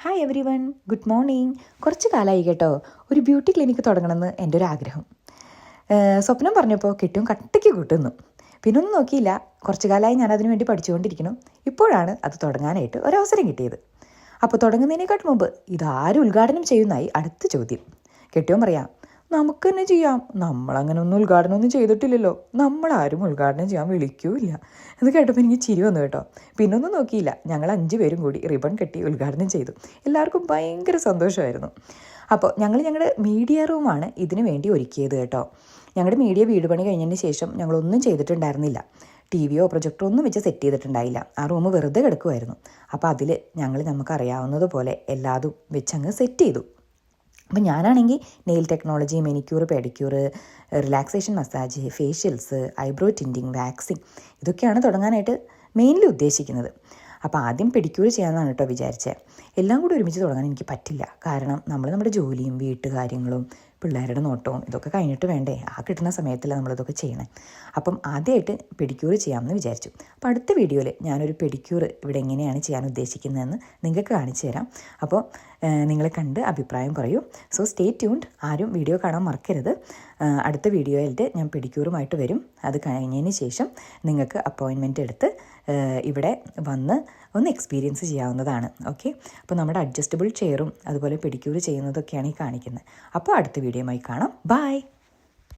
Hi every one, good morning. കുറച്ച് കാലമായി കേട്ടോ ഒരു ബ്യൂട്ടി ക്ലിനിക്ക് തുടങ്ങണമെന്ന് എൻ്റെ ഒരു ആഗ്രഹം. സ്വപ്നം പറഞ്ഞപ്പോൾ കിട്ടും കട്ടിക്ക് കൂട്ടുന്നു. പിന്നെ ഒന്നും നോക്കിയില്ല, കുറച്ച് കാലമായി ഞാൻ അതിനു വേണ്ടി പഠിച്ചുകൊണ്ടിരിക്കണം. ഇപ്പോഴാണ് അത് തുടങ്ങാനായിട്ട് ഒരവസരം കിട്ടിയത്. അപ്പോൾ തുടങ്ങുന്നതിനേക്കാട്ട് മുമ്പ് ഇതാരും ഉദ്ഘാടനം ചെയ്യുന്നതായി അടുത്ത ചോദ്യം. കെട്ടിയോൻ പറയാം, നമുക്ക് തന്നെ ചെയ്യാം, നമ്മളങ്ങനെ ഒന്നും ഉദ്ഘാടനമൊന്നും ചെയ്തിട്ടില്ലല്ലോ, നമ്മളാരും ഉദ്ഘാടനം ചെയ്യാൻ വിളിക്കൂല്ല. ഇത് കേട്ടപ്പോൾ എനിക്ക് ചിരി വന്നു കേട്ടോ. പിന്നൊന്നും നോക്കിയില്ല, ഞങ്ങൾ 5 പേരും കൂടി റിബൺ കെട്ടി ഉദ്ഘാടനം ചെയ്തു. എല്ലാവർക്കും ഭയങ്കര സന്തോഷമായിരുന്നു. അപ്പോൾ ഞങ്ങളുടെ മീഡിയ റൂമാണ് ഇതിനു വേണ്ടി ഒരുക്കിയത് കേട്ടോ. ഞങ്ങളുടെ മീഡിയ വീട് പണി കഴിഞ്ഞതിന് ശേഷം ഞങ്ങളൊന്നും ചെയ്തിട്ടുണ്ടായിരുന്നില്ല. ടിവിയോ പ്രൊജക്ടറോ ഒന്നും വെച്ച് സെറ്റ് ചെയ്തിട്ടുണ്ടായില്ല. ആ റൂം വെറുതെ കിടക്കുമായിരുന്നു. അപ്പോൾ അതിൽ നമുക്കറിയാവുന്നതുപോലെ എല്ലാതും വെച്ചങ്ങ് സെറ്റ് ചെയ്തു. അപ്പം ഞാനാണെങ്കിൽ nail technology, manicure, pedicure, relaxation massage, facials, eyebrow tinting, waxing ഇതൊക്കെയാണ് തുടങ്ങാനായിട്ട് മെയിൻലി ഉദ്ദേശിക്കുന്നത്. അപ്പോൾ ആദ്യം പെഡിക്യൂർ ചെയ്യാമെന്നാണ് കേട്ടോ വിചാരിച്ചത്. എല്ലാം കൂടി ഒരുമിച്ച് തുടങ്ങാൻ എനിക്ക് പറ്റില്ല. കാരണം നമ്മുടെ ജോലിയും വീട്ടുകാര്യങ്ങളും പിള്ളേരുടെ നോട്ടവും ഇതൊക്കെ കഴിഞ്ഞിട്ട് വേണ്ടേ ആ കിട്ടുന്ന സമയത്തല്ല നമ്മളിതൊക്കെ ചെയ്യണേ. അപ്പം ആദ്യമായിട്ട് പെഡിക്യൂർ ചെയ്യാമെന്ന് വിചാരിച്ചു. അപ്പോൾ അടുത്ത വീഡിയോയിൽ ഞാനൊരു പെഡിക്യൂർ ഇവിടെ എങ്ങനെയാണ് ചെയ്യാൻ ഉദ്ദേശിക്കുന്നതെന്ന് നിങ്ങൾക്ക് കാണിച്ചു തരാം. അപ്പോൾ നിങ്ങൾ കണ്ട് അഭിപ്രായം പറയൂ. So stay tuned. ആരും വീഡിയോ കാണാൻ മറക്കരുത്. അടുത്ത വീഡിയോയിലിട്ട് ഞാൻ പെഡിക്യൂറുമായിട്ട് വരും. അത് കഴിഞ്ഞതിന് ശേഷം നിങ്ങൾക്ക് അപ്പോയിൻമെൻ്റ് എടുത്ത് ഇവിടെ വന്ന് ഒന്ന് എക്സ്പീരിയൻസ് ചെയ്യാവുന്നതാണ്. ഓക്കെ, അപ്പോൾ നമ്മുടെ അഡ്ജസ്റ്റബിൾ ചെയറും അതുപോലെ പെഡിക്യൂർ ചെയ്യുന്നതൊക്കെയാണ് ഈ കാണിക്കുന്നത്. അപ്പോൾ അടുത്ത വീഡിയോയുമായി കാണാം. ബൈ.